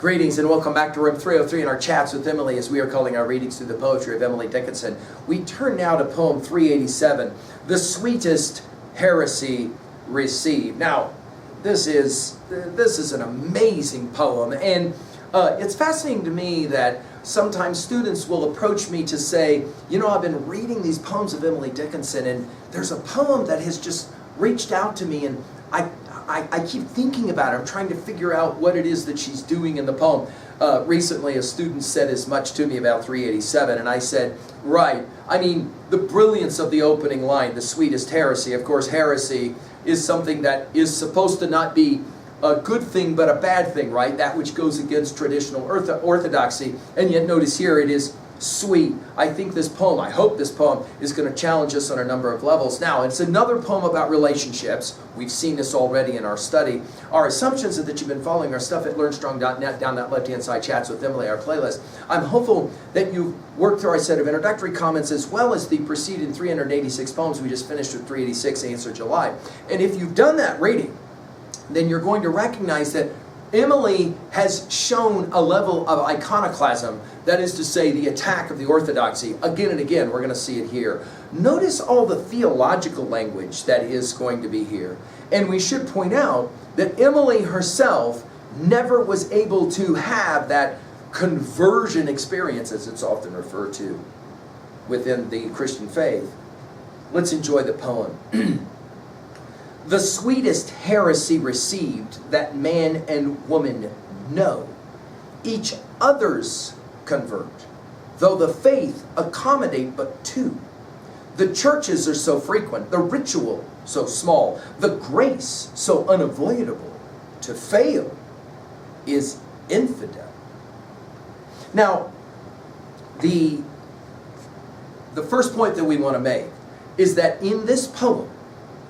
Greetings and welcome back to room 303 in our chats with Emily as we are calling our readings through the poetry of Emily Dickinson. We turn now to poem 387, The Sweetest Heresy Received. Now, this is an amazing poem, and it's fascinating to me that sometimes students will approach me to say, you know, I've been reading these poems of Emily Dickinson, and there's a poem that has just reached out to me, and I keep thinking about it. I'm trying to figure out what it is that she's doing in the poem. Recently, a student said as much to me about 387, and I said, right, I mean, the brilliance of the opening line, the sweetest heresy. Of course, heresy is something that is supposed to not be a good thing, but a bad thing, right? That which goes against traditional orthodoxy. And yet, notice here, it is sweet. I think this poem, I hope this poem, is going to challenge us on a number of levels. Now, it's another poem about relationships. We've seen this already in our study. Our assumptions are that you've been following our stuff at learnstrong.net, down that left-hand side, Chats with Emily, our playlist. I'm hopeful that you've worked through our set of introductory comments as well as the preceding 386 poems we just finished with 386, Answer July. And if you've done that reading, then you're going to recognize that Emily has shown a level of iconoclasm, that is to say, the attack of the orthodoxy, again and again. We're going to see it here. Notice all the theological language that is going to be here. And we should point out that Emily herself never was able to have that conversion experience, as it's often referred to within the Christian faith. Let's enjoy the poem. The sweetest heresy received that man and woman know, each other's convert, though the faith accommodate but two. The churches are so frequent, the ritual so small, the grace so unavoidable. To fail is infidel. Now, the first point that we want to make is that in this poem,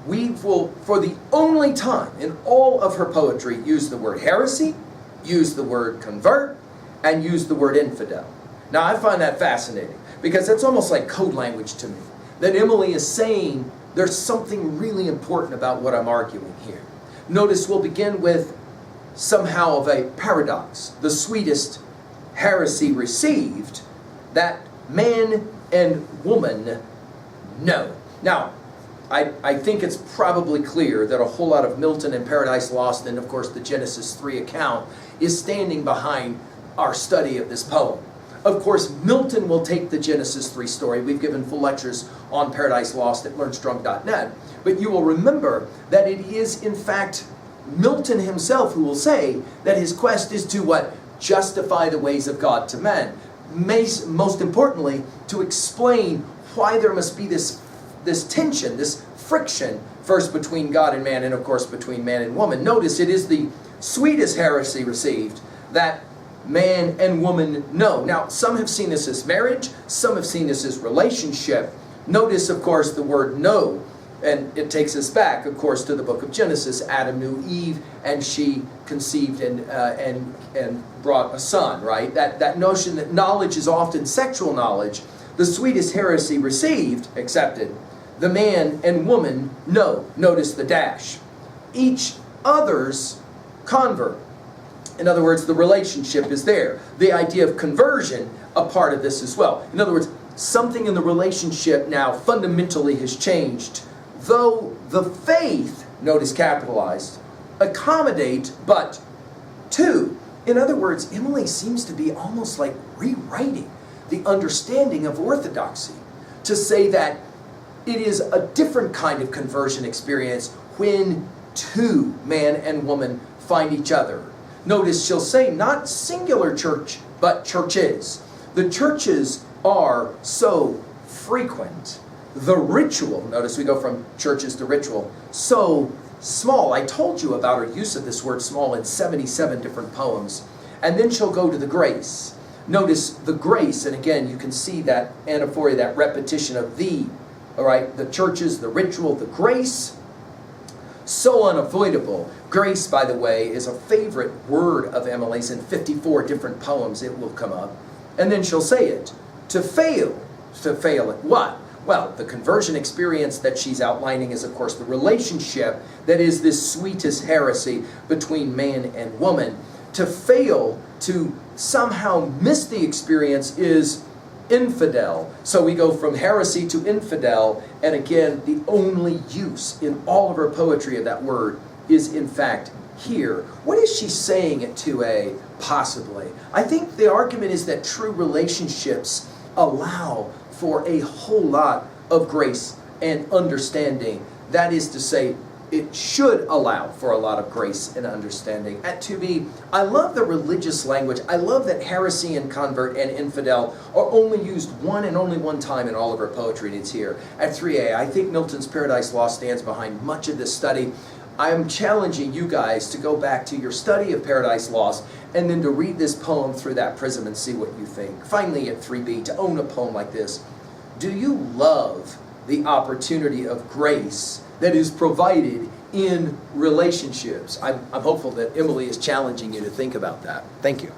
we will, for the only time in all of her poetry, use the word heresy, use the word convert, and use the word infidel. Now, I find that fascinating because that's almost like code language to me. That Emily is saying there's something really important about what I'm arguing here. Notice we'll begin with somehow of a paradox. The sweetest heresy received that man and woman know. Now, I think it's probably clear that a whole lot of Milton and Paradise Lost, and of course the Genesis 3 account, is standing behind our study of this poem. Of course, Milton will take the Genesis 3 story. We've given full lectures on Paradise Lost at learnstrong.net. But you will remember that it is, in fact, Milton himself who will say that his quest is to what? Justify the ways of God to men. Most importantly, to explain why there must be this tension, this friction, first between God and man, and of course between man and woman. Notice it is the sweetest heresy received that man and woman know. Now, some have seen this as marriage, some have seen this as relationship. Notice, of course, the word know, and it takes us back, of course, to the book of Genesis. Adam knew Eve, and she conceived and brought a son, right? That notion that knowledge is often sexual knowledge. The sweetest heresy received, accepted, the man and woman know. Notice the dash. Each other's convert. In other words, the relationship is there. The idea of conversion, a part of this as well. In other words, something in the relationship now fundamentally has changed. Though the faith, notice capitalized, accommodate but two. In other words, Emily seems to be almost like rewriting the understanding of orthodoxy to say that it is a different kind of conversion experience when two, man and woman, find each other. Notice she'll say not singular church, but churches. The churches are so frequent. The ritual, notice we go from churches to ritual, so small. I told you about her use of this word small in 77 different poems. And then she'll go to the grace. Notice the grace, and again, you can see that anaphoria, that repetition of the, all right, the churches, the ritual, the grace, so unavoidable. Grace, by the way, is a favorite word of Emily's. In 54 different poems it will come up. And then she'll say it. To fail at what? Well, the conversion experience that she's outlining is, of course, the relationship that is this sweetest heresy between man and woman. to fail, to somehow miss the experience is infidel. So we go from heresy to infidel, and again, the only use in all of her poetry of that word is in fact here. What is she saying it to a possibly? I think the argument is that true relationships allow for a whole lot of grace and understanding. That is to say, it should allow for a lot of grace and understanding. At 2b, I love the religious language. I love that heresy and convert and infidel are only used one and only one time in all of her poetry, and it's here. At 3a, I think Milton's Paradise Lost stands behind much of this study. I'm challenging you guys to go back to your study of Paradise Lost and then to read this poem through that prism and see what you think. Finally, at 3b, to own a poem like this, do you love the opportunity of grace that is provided in relationships? I'm hopeful that Emily is challenging you to think about that. Thank you.